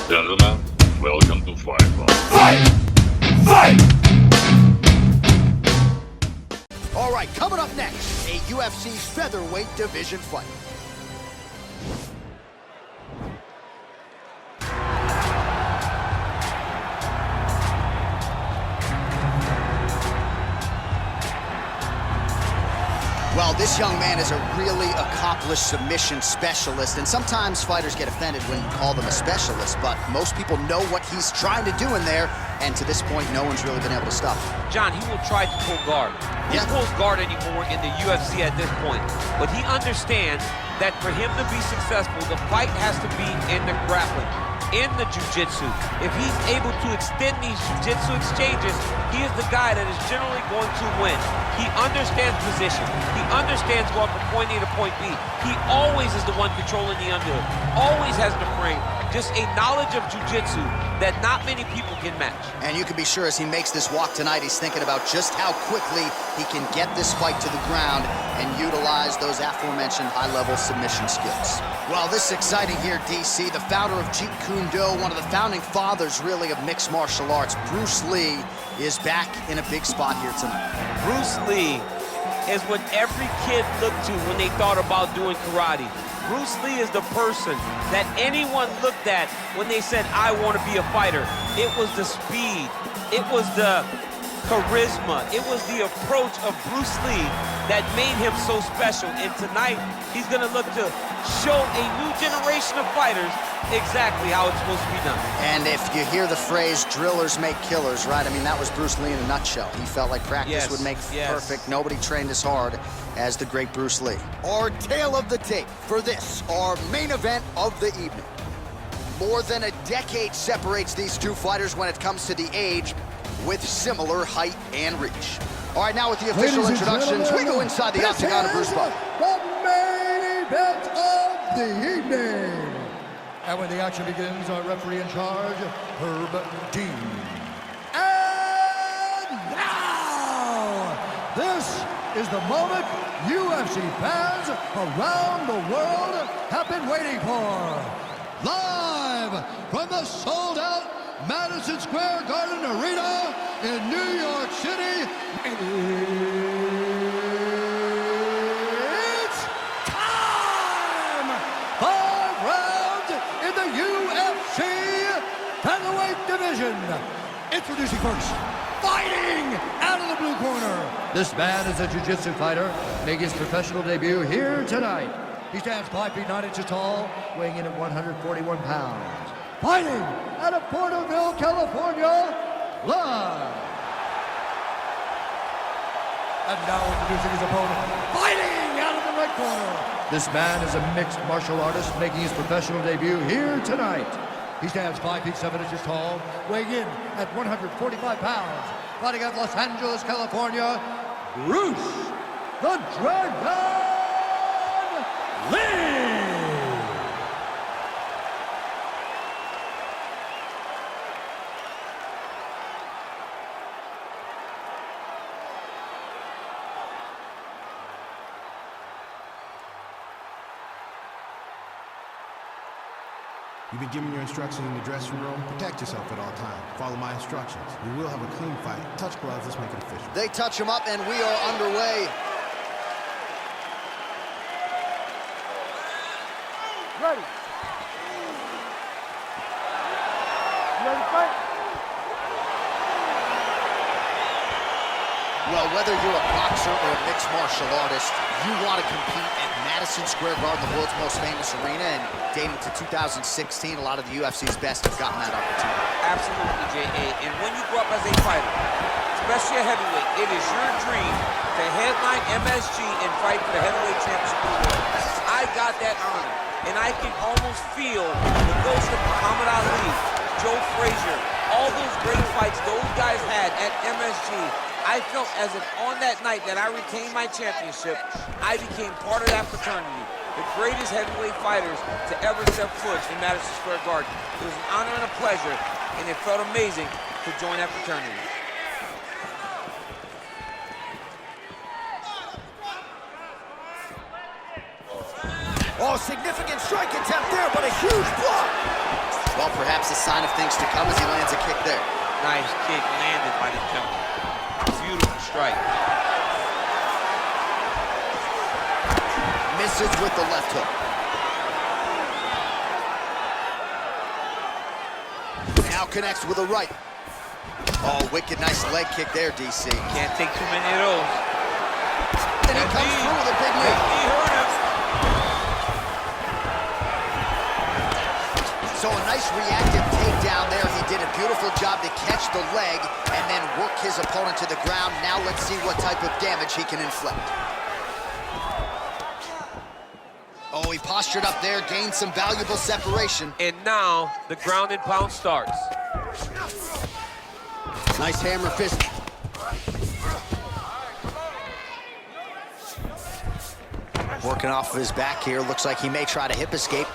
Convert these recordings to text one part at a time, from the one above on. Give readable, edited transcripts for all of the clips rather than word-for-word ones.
Gentlemen, welcome to Fight Club. Fight! Fight! All right, coming up next, a UFC's featherweight division fight. Well, this young man is a really accomplished submission specialist, and sometimes fighters get offended when you call them a specialist, but most people know what he's trying to do in there, and to this point, no one's really been able to stop him. John, he will try to pull guard. He pulls guard anymore in the UFC at this point, but he understands that for him to be successful, the fight has to be in the grappling, in the jiu-jitsu. If he's able to extend these jiu-jitsu exchanges, he is the guy that is generally going to win. He understands position. He understands going from point A to point B. He always is the one controlling the underhook. Always has the frame. Just a knowledge of jiu-jitsu that not many people can match. And you can be sure as he makes this walk tonight, he's thinking about just how quickly he can get this fight to the ground and utilize those aforementioned high-level submission skills. Well, this is exciting here, DC. The founder of Jeet Kune Do, one of the founding fathers, really, of mixed martial arts, Bruce Lee, is back in a big spot here tonight. Bruce Lee is what every kid looked to when they thought about doing karate. Bruce Lee is the person that anyone looked at when they said, I want to be a fighter. It was the speed. It was the charisma. It was the approach of Bruce Lee that made him so special. And tonight, he's going to look to show a new generation of fighters exactly how it's supposed to be done. And if you hear the phrase, drillers make killers, right? I mean, that was Bruce Lee in a nutshell. He felt like practice would make perfect. Nobody trained as hard as the great Bruce Lee. Our tale of the tape for this, our main event of the evening. More than a decade separates these two fighters when it comes to the age, with similar height and reach. All right, now with the official introductions, we go inside the octagon of Bruce Lee. The main event of the evening. And when the action begins, our referee in charge, Herb Dean. And now, this is the moment UFC fans around the world have been waiting for. Live from the sold-out Madison Square Garden Arena in New York City, it's time! 5 rounds in the UFC featherweight division. Introducing first, fighting out of the blue corner. This man is a jiu-jitsu fighter, making his professional debut here tonight. He stands 5 feet 9 inches tall, weighing in at 141 pounds. Fighting out of Porterville, California, live. And now introducing his opponent, fighting out of the red corner. This man is a mixed martial artist making his professional debut here tonight. He stands 5 feet 7 inches tall, weighing in at 145 pounds. Fighting out of Los Angeles, California, Bruce the Dragon Lee. You've been given your instructions in the dressing room. Protect yourself at all times. Follow my instructions. We will have a clean fight. Touch gloves, let's make it official. They touch him up and we are underway. Ready. You ready to fight? Well, whether you're a boxer or a mixed martial artist, you want to compete at Madison Square Garden, the world's most famous arena, and dating to 2016, a lot of the UFC's best have gotten that opportunity. Absolutely, J.A. And when you grow up as a fighter, especially a heavyweight, it is your dream to headline MSG and fight for the heavyweight championship of the world. I got that honor, and I can almost feel the ghost of Muhammad Ali, Joe Frazier, all those great fights those guys had at MSG. I felt as if on that night that I retained my championship, I became part of that fraternity. The greatest heavyweight fighters to ever step foot in Madison Square Garden. It was an honor and a pleasure, and it felt amazing to join that fraternity. Oh, significant strike attempt there, but a huge block. Well, perhaps a sign of things to come as he lands a kick there. Nice kick landed by the gentleman. Beautiful strike. Misses with the left hook. Now connects with a right. Oh, wicked nice leg kick there, DC. Can't take too many of those. And he comes through with a big knee. He hurt him. So a nice reactive takedown there. He did a beautiful job to catch the leg and then work his opponent to the ground. Now let's see what type of damage he can inflict. Oh, he postured up there, gained some valuable separation. And now the ground and pound starts. Nice hammer fist. Working off of his back here. Looks like he may try to hip escape.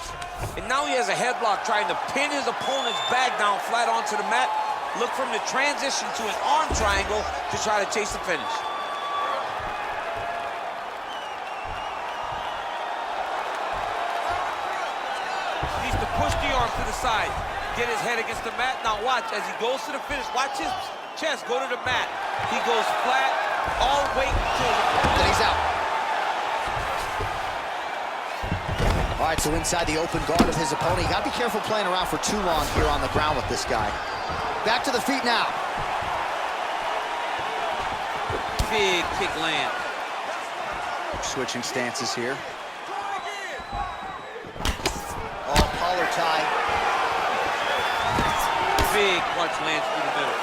And now he has a headlock trying to pin his opponent's back down flat onto the mat. Look from the transition to an arm triangle to try to chase the finish. Needs to push the arm to the side. Get his head against the mat. Now watch as he goes to the finish. Watch his chest go to the mat. He goes flat, all weight to his opponent. And he's out. All right, so inside the open guard of his opponent. You gotta be careful playing around for too long here on the ground with this guy. Back to the feet now. Big kick land. Switching stances here. Oh, collar tie. Big punch lands through the middle.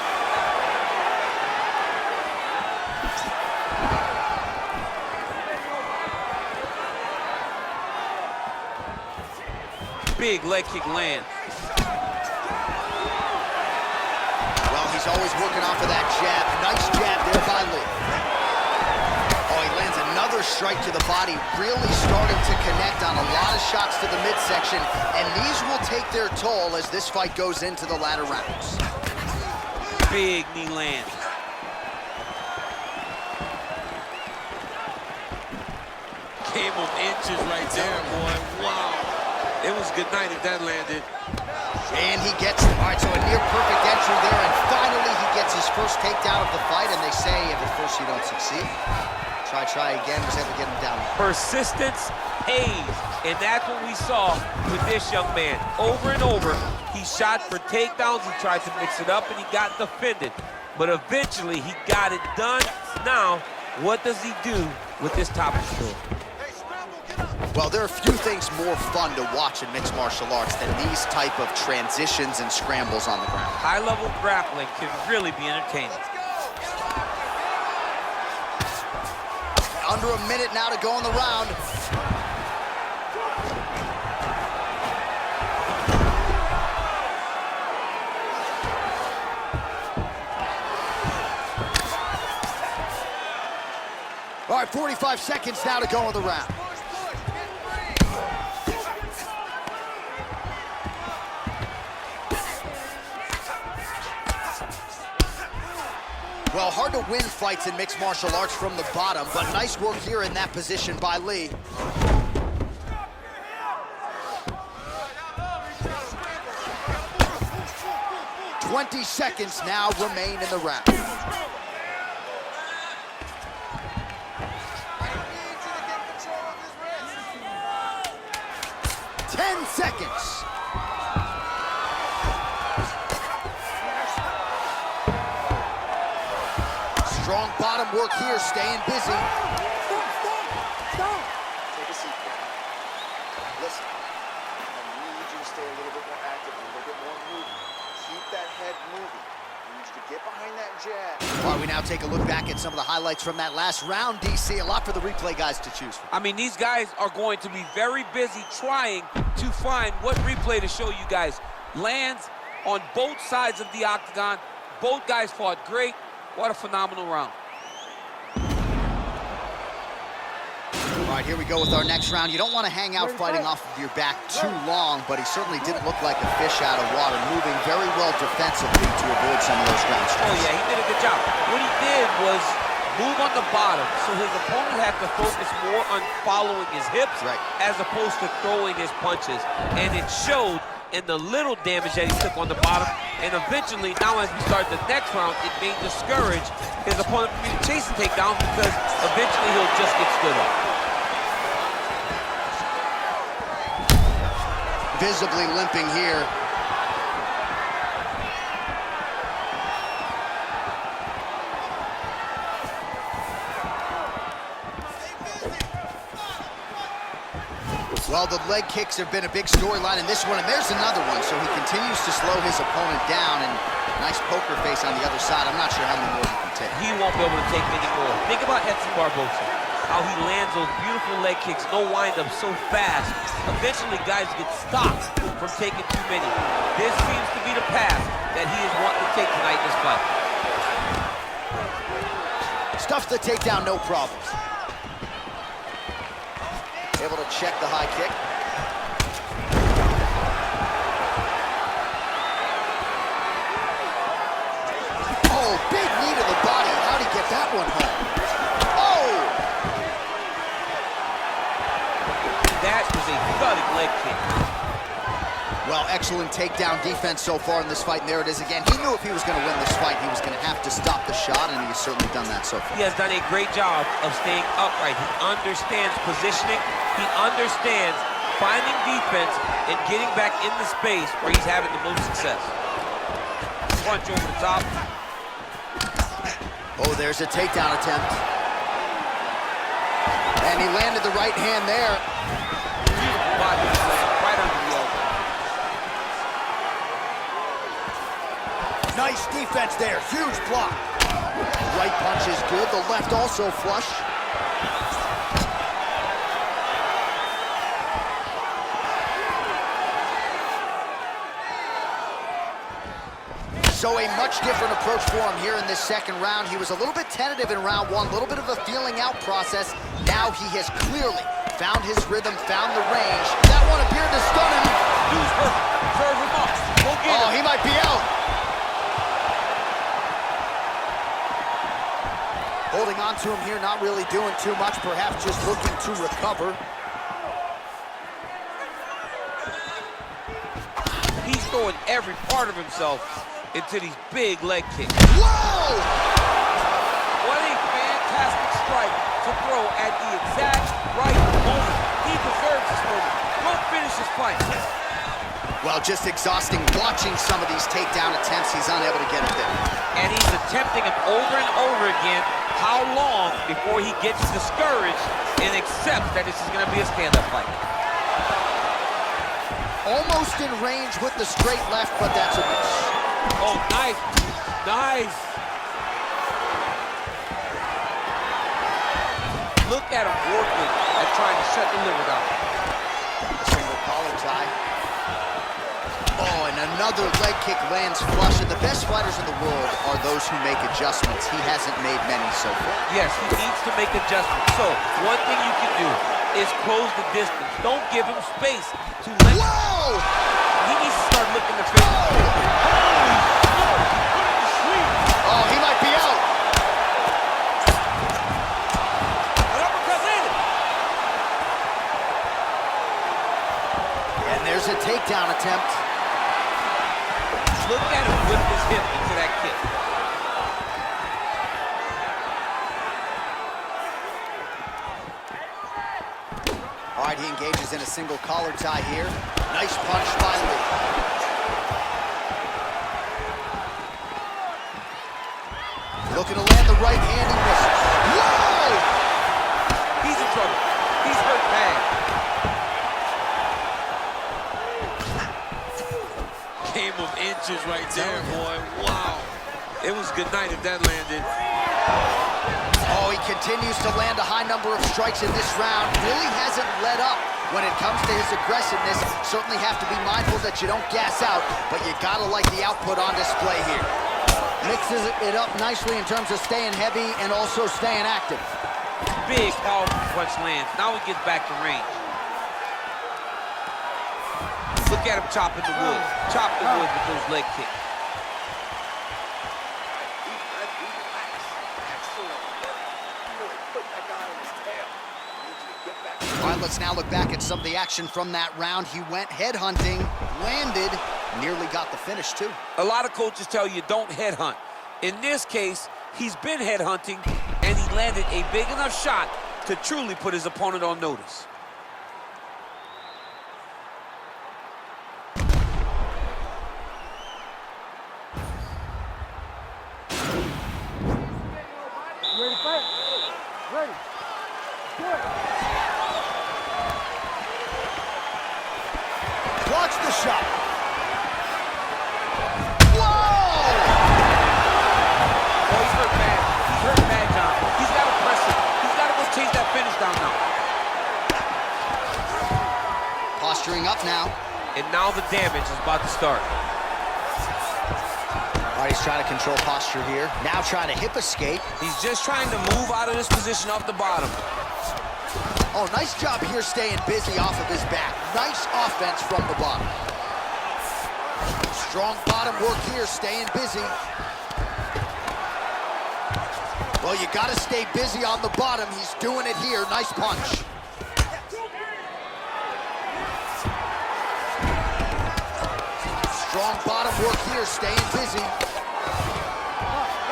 Big leg kick land. Well, he's always working off of that jab. Nice jab there by Lee. Oh, he lands another strike to the body. Really starting to connect on a lot of shots to the midsection. And these will take their toll as this fight goes into the latter rounds. Big knee land. Came of inches right there, boy. Wow. It was good night if that landed. And he gets, all right, so a near perfect entry there, and finally he gets his first takedown of the fight, and they say if at first you don't succeed, try again, was able to get him down. Persistence pays, and that's what we saw with this young man. Over and over, he shot for takedowns, he tried to mix it up, and he got defended. But eventually, he got it done. Now, what does he do with this top of the store? Well, there are few things more fun to watch in mixed martial arts than these type of transitions and scrambles on the ground. High-level grappling can really be entertaining. Under a minute now to go in the round. All right, 45 seconds now to go in the round. Well, hard to win fights in mixed martial arts from the bottom, but nice work here in that position by Lee. "20 seconds now remain in the round. "10 seconds. Strong bottom work here, staying busy. Stop. Take a seat. Listen, I need you to stay a little bit more active, a little bit more moving. Keep that head moving. I need you to get behind that jab. All right, we now take a look back at some of the highlights from that last round, DC. A lot for the replay guys to choose from. I mean, these guys are going to be very busy trying to find what replay to show you guys. Lands on both sides of the octagon. Both guys fought great. What a phenomenal round. All right, here we go with our next round. You don't want to hang out fighting off of your back too long, but he certainly didn't look like a fish out of water, moving very well defensively to avoid some of those ground strikes. Oh, yeah, he did a good job. What he did was move on the bottom, so his opponent had to focus more on following his hips as opposed to throwing his punches. And it showed and the little damage that he took on the bottom. And eventually, now as we start the next round, it may discourage his opponent from chasing takedowns because eventually he'll just get stood up. Visibly limping here. Well, the leg kicks have been a big storyline in this one, and there's another one. So he continues to slow his opponent down, and nice poker face on the other side. I'm not sure how many more he can take. He won't be able to take many more. Think about Edson Barboza, how he lands those beautiful leg kicks, no wind-up so fast. Eventually, guys get stopped from taking too many. This seems to be the path that he is wanting to take tonight in this fight. Stuffs the takedown, no problems. Able to check the high kick. Oh, big knee to the body. How'd he get that one home? Oh! That is a thudding leg kick. Well, excellent takedown defense so far in this fight, and there it is again. He knew if he was going to win this fight, he was going to have to stop the shot, and he's certainly done that so far. He has done a great job of staying upright. He understands positioning. He understands finding defense and getting back in the space where he's having the most success. Punch over the top. Oh, there's a takedown attempt. And he landed the right hand there. Beautiful body slam right under the elbow. Nice defense there, huge block. Right punch is good, the left also flush. So a much different approach for him here in this second round. He was a little bit tentative in round one, a little bit of a feeling out process. Now he has clearly found his rhythm, found the range. That one appeared to stun him. Dude's perfect. Serve him up. Go get him. Oh, he might be out. Holding on to him here, not really doing too much, perhaps just looking to recover. He's throwing every part of himself into these big leg kicks. Whoa! What a fantastic strike to throw at the exact right moment. He deserves this moment. Don't finish this fight. Well, just exhausting watching some of these takedown attempts. He's unable to get it there. And he's attempting them over and over again. How long before he gets discouraged and accepts that this is going to be a stand-up fight? Almost in range with the straight left, but that's a miss. Oh, nice. Nice. Look at him working at trying to shut the liver down. A single collar tie. Oh, and another leg kick lands flush. And the best fighters in the world are those who make adjustments. He hasn't made many so far. Yes, he needs to make adjustments. So, one thing you can do is close the distance. Don't give him space to let. Whoa! He needs to start looking to finish. Oh, he might be out. And there's a takedown attempt. Look at him whip his hip into that kick. All right, he engages in a single collar tie here. Nice punch by Lee. Looking to land the right hand, he misses. Whoa! He's in trouble. He's hurt bad. Game of inches right there, boy. Wow. It was good night if that landed. Oh, he continues to land a high number of strikes in this round. Really hasn't let up when it comes to his aggressiveness. Certainly have to be mindful that you don't gas out, but you gotta like the output on display here. Mixes it up nicely in terms of staying heavy and also staying active. Big, powerful punch lands. Now he gets back to range. Look at him chopping the wood. Chop the wood with those leg kicks. All right, let's now look back at some of the action from that round. He went head hunting, landed, nearly got the finish too. A lot of coaches tell you don't headhunt. In this case, he's been headhunting, and he landed a big enough shot to truly put his opponent on notice. Ready to fight? Ready. Good. Watch the shot. Whoa! Oh, he's hurt bad. He's hurt bad, John. He's got to press it. He's got to go chase that finish down now. Posturing up now. And now the damage is about to start. All right, he's trying to control posture here. Now trying to hip escape. He's just trying to move out of this position off the bottom. Oh, nice job here staying busy off of his back. Nice offense from the bottom. Strong bottom work here, staying busy. Well, you got to stay busy on the bottom. He's doing it here. Nice punch. Strong bottom work here, staying busy.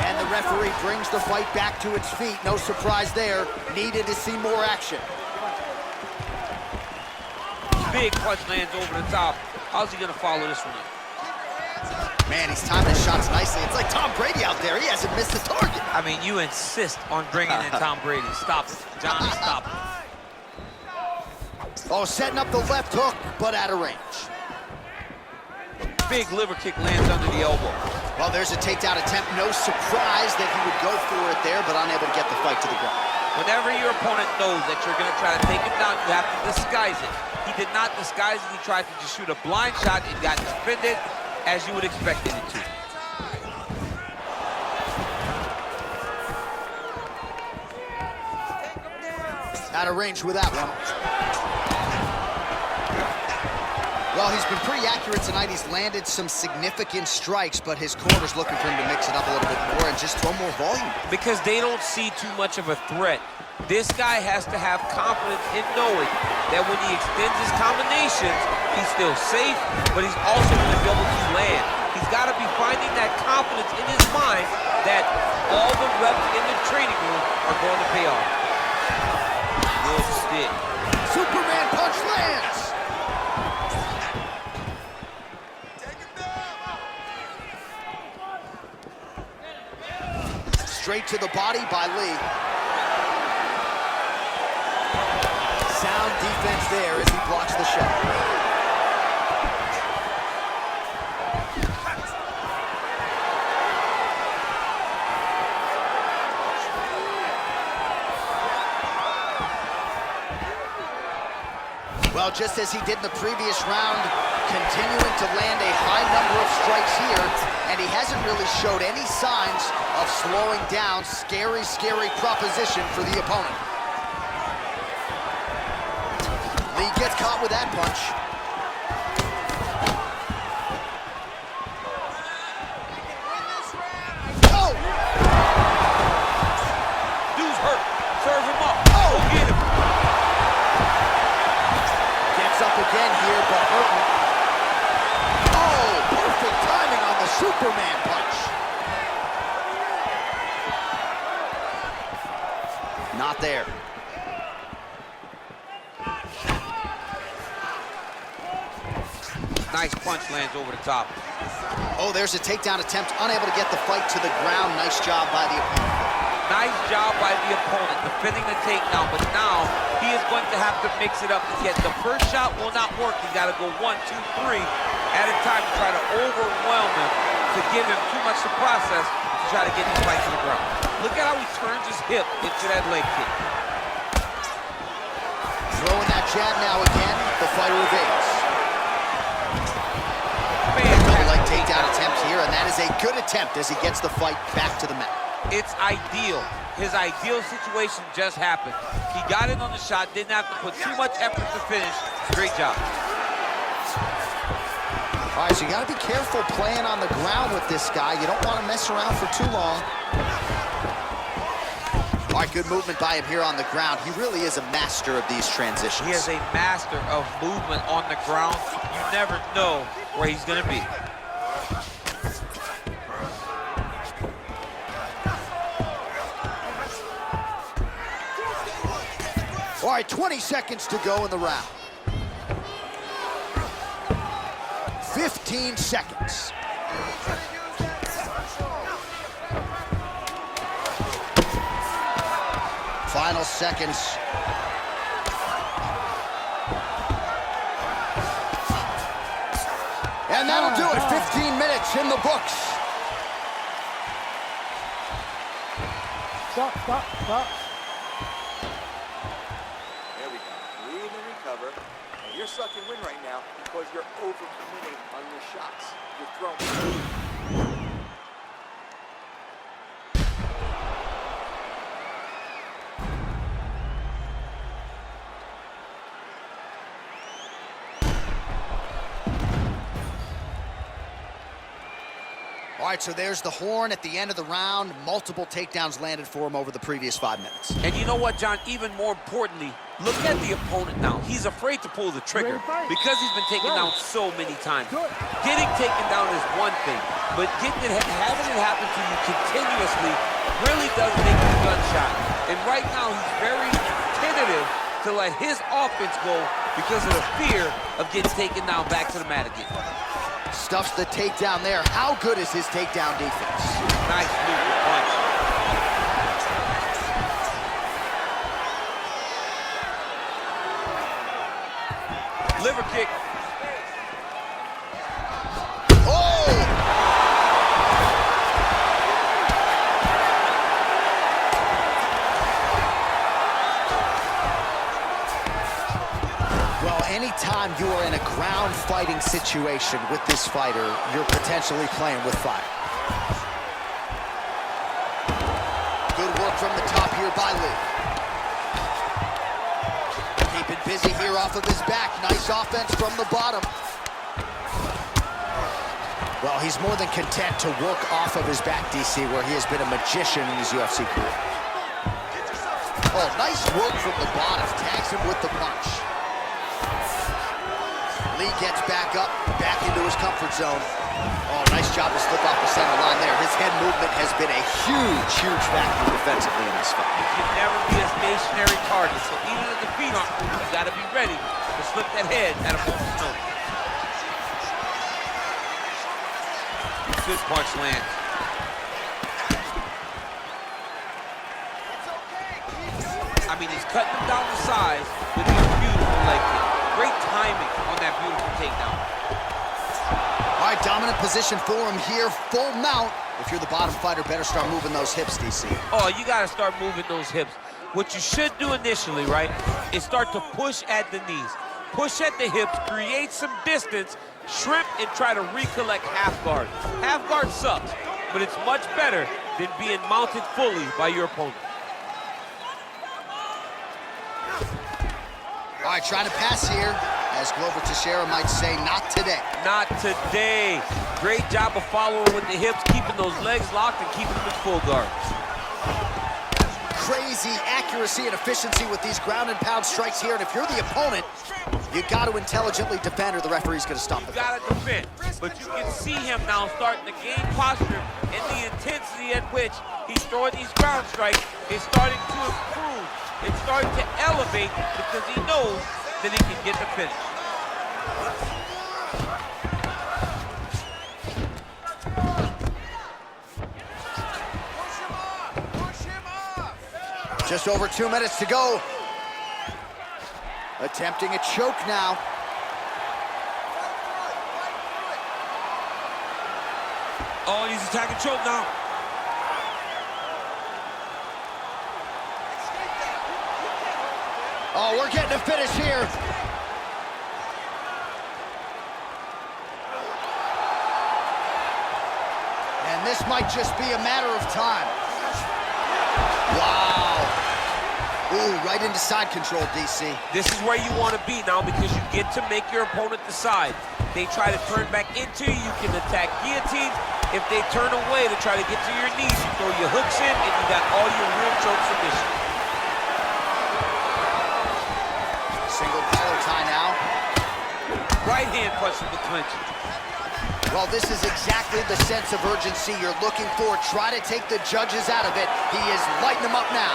And the referee brings the fight back to its feet. No surprise there. Needed to see more action. Big punch lands over the top. How's he gonna follow this one up? Man, he's timing his shots nicely. It's like Tom Brady out there. He hasn't missed the target. I mean, you insist on bringing in Tom Brady. Stop it. Johnny, stop it. Oh, setting up the left hook, but out of range. Big liver kick lands under the elbow. Well, there's a takedown attempt. No surprise that he would go for it there, but unable to get the fight to the ground. Whenever your opponent knows that you're gonna try to take him down, you have to disguise it. He did not disguise it. He tried to just shoot a blind shot. It got defended as you would expect it to. Out of range with that one. Well, he's been pretty accurate tonight. He's landed some significant strikes, but his corner's looking for him to mix it up a little bit more and just throw more volume. Because they don't see too much of a threat. This guy has to have confidence in knowing that when he extends his combinations, he's still safe, but he's also going to be able to land. He's got to be finding that confidence in his mind that all the reps in the training room are going to pay off. Good stick. Superman punch lands. Straight to the body by Lee. Sound defense there as he blocks the shot. Well, just as he did in the previous round, continuing to land a high number of strikes here, and he hasn't really showed any signs of slowing down. Scary, scary proposition for the opponent. Lee gets caught with that punch. Oh! Dude's hurt. Serve him up. Oh! Go get him. Gets up again here, but hurting. Oh, perfect timing on the Superman punch. Not there. Nice punch lands over the top. Oh, there's a takedown attempt, unable to get the fight to the ground. Nice job by the opponent. Nice job by the opponent defending the takedown, but now he is going to have to mix it up. Yet the first shot will not work. He's got to go 1, 2, 3 at a time to try to overwhelm him, to give him too much to process to try to get this fight to the ground. Look at how he turns his hip into that leg kick. Throwing that jab now again. The fighter evades. Double leg takedown attempt here, and that is a good attempt as he gets the fight back to the mat. It's ideal. His ideal situation just happened. He got in on the shot, didn't have to put too much effort to finish. Great job. All right, so you got to be careful playing on the ground with this guy. You don't want to mess around for too long. All right, good movement by him here on the ground. He really is a master of these transitions. He is a master of movement on the ground. You never know where he's gonna be. All right, 20 seconds to go in the round. 15 seconds. Final seconds. And that'll do it. 15 minutes in the books. Stop. There we go. Breathe and recover. And you're stuck in win right now because you're overcommitting on your shots. You're throwing. All right, so there's the horn at the end of the round. Multiple takedowns landed for him over the previous 5 minutes. And you know what, John? Even more importantly, look at the opponent now. He's afraid to pull the trigger because he's been taken down so many times. Getting taken down is one thing, but having it happen to you continuously really does make you gun-shy. And right now, he's very tentative to let his offense go because of the fear of getting taken down back to the mat again. Stuffs the takedown there. How good is his takedown defense? Nice move with punch. Liver kick. Oh! Well, anytime you are in a ground fighting situation with this fighter, you're potentially playing with fire. Good work from the top here by Lee. Keeping busy here off of his back. Nice offense from the bottom. Well, he's more than content to work off of his back, DC, where he has been a magician in his UFC career. Oh, nice work from the bottom. Tags him with the punch. Lee gets back up, back into his comfort zone. Oh, nice job to slip off the center line there. His head movement has been a huge factor defensively in this fight. You can never be a stationary target, so even if the feet aren't moving, you gotta be ready to slip that head at a moment's notice. Good punch lands. I mean, he's cutting him down the sides with these beautiful leg kicks. Great timing on that beautiful takedown. All right, dominant position for him here. Full mount. If you're the bottom fighter, better start moving those hips, DC. Oh, you got to start moving those hips. What you should do initially, right, is start to push at the knees. Push at the hips, create some distance, shrimp, and try to recollect half guard. Half guard sucks, but it's much better than being mounted fully by your opponent. All right, trying to pass here. As Glover Teixeira might say, not today. Not today. Great job of following with the hips, keeping those legs locked and keeping them in full guard. Crazy accuracy and efficiency with these ground and pound strikes here. And if you're the opponent, you got to intelligently defend or the referee's going to stop the fight. You got to defend. But you can see him now starting to gain posture, and the intensity at which he's throwing these ground strikes is starting to improve. It's starting to elevate because he knows that he can get the finish. Just over 2 minutes to go. Attempting a choke now. Oh, he's attacking choke now. Oh, we're getting a finish here. And this might just be a matter of time. Wow. Ooh, right into side control, DC. This is where you want to be now because you get to make your opponent decide. They try to turn back into you, you can attack guillotines. If they turn away to try to get to your knees, you throw your hooks in and you got all your rear choke submissions. Single collar tie now. Right hand punch with the clinch. Well, this is exactly the sense of urgency you're looking for. Try to take the judges out of it. He is lighting them up now.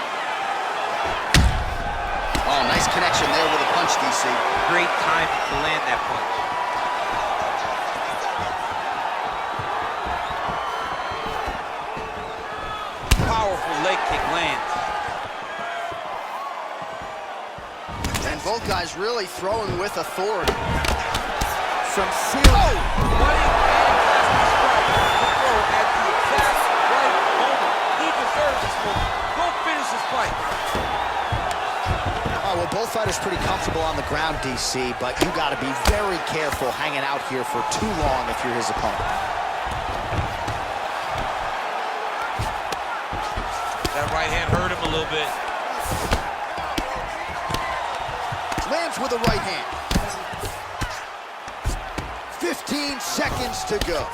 Oh, nice connection there with a punch, DC. Great time to land that punch. Powerful leg kick lands. And both guys really throwing with authority. Some serious... Oh! Running fantastic strike to throw at the exact right moment. He deserves this moment. Go finish this fight. Oh, well, both fighters pretty comfortable on the ground, DC, but you got to be very careful hanging out here for too long if you're his opponent. That right hand hurt him a little bit. Lands with a right hand. 15 seconds to go.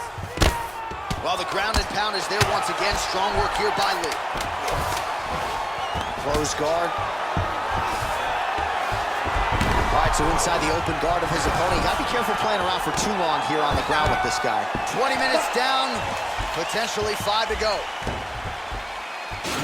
Well, the ground and pound is there once again. Strong work here by Lee. Close guard. All right, so inside the open guard of his opponent. You got to be careful playing around for too long here on the ground with this guy. 20 minutes down, potentially 5 to go.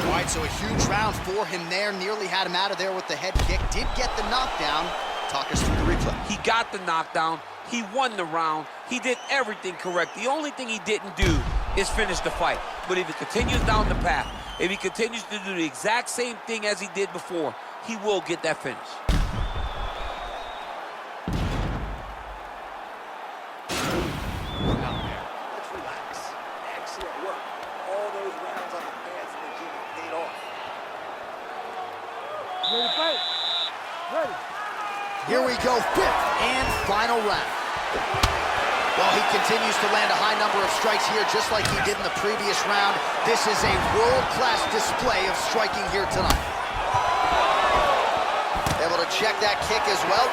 All right, so a huge round for him there. Nearly had him out of there with the head kick. Did get the knockdown. Talk us through the replay. He got the knockdown. He won the round. He did everything correct. The only thing he didn't do is finish the fight. But if he continues down the path, if he continues to do the exact same thing as he did before, he will get that finish. Let's relax. Excellent work. All those rounds on the pads in the gym paid off. Ready to fight? Ready. Here we go, 5th and final round. Well, he continues to land a high number of strikes here, just like he did in the previous round. This is a world-class display of striking here tonight. Able to check that kick as well.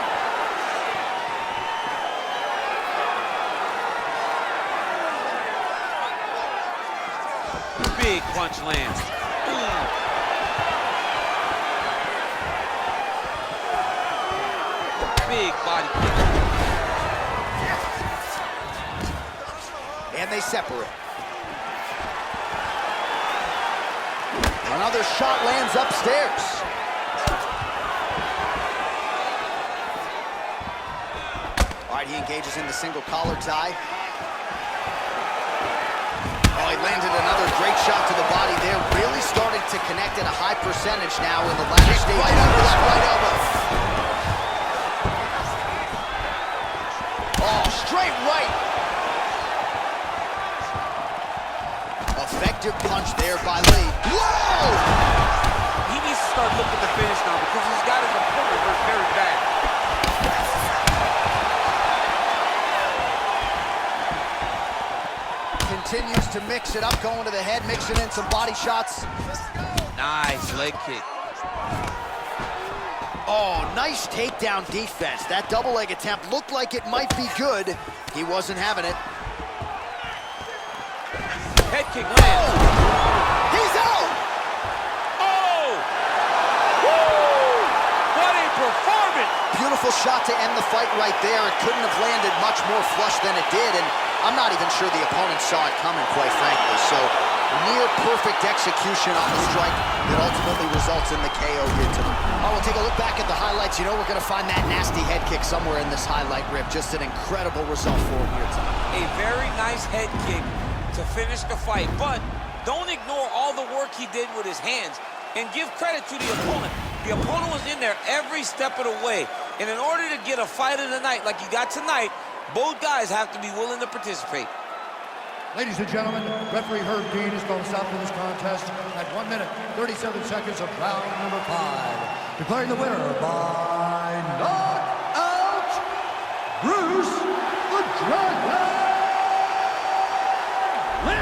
Big punch lands. Big body kick. And they separate. Another shot lands upstairs. All right, he engages in the single collar tie. Oh, he landed another great shot to the body there. Really starting to connect at a high percentage now in the latter stage. Right over that right elbow. Oh, straight right. Effective punch there by Lee. Whoa! He needs to start looking to finish now because he's got his opponent hurt very bad. Continues to mix it up, going to the head, mixing in some body shots. Nice leg kick. Oh, nice takedown defense. That double leg attempt looked like it might be good. He wasn't having it. Head kick lands. He's out! Oh! Woo! What a performance! Beautiful shot to end the fight right there. It couldn't have landed much more flush than it did, and I'm not even sure the opponent saw it coming, quite frankly. So, near perfect execution on the strike that ultimately results in the KO here tonight. Oh, we'll take a look back at the highlights. You know we're going to find that nasty head kick somewhere in this highlight rip. Just an incredible result for him here tonight. A very nice head kick to finish the fight, but don't ignore all the work he did with his hands and give credit to the opponent. The opponent was in there every step of the way, and in order to get a fight of the night like you got tonight, both guys have to be willing to participate. Ladies and gentlemen, referee Herb Dean is going to stop for this contest at 1 minute, 37 seconds of round number 5. Declaring the winner by knockout, Bruce the Dragon Lee!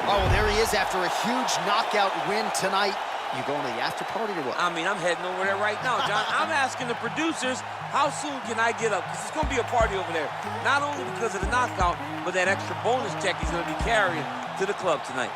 Oh, well, there he is after a huge knockout win tonight. You going to the after party or what? I mean, I'm heading over there right now, John. I'm asking the producers, how soon can I get up? Because it's going to be a party over there. Not only because of the knockout, but that extra bonus check he's going to be carrying to the club tonight.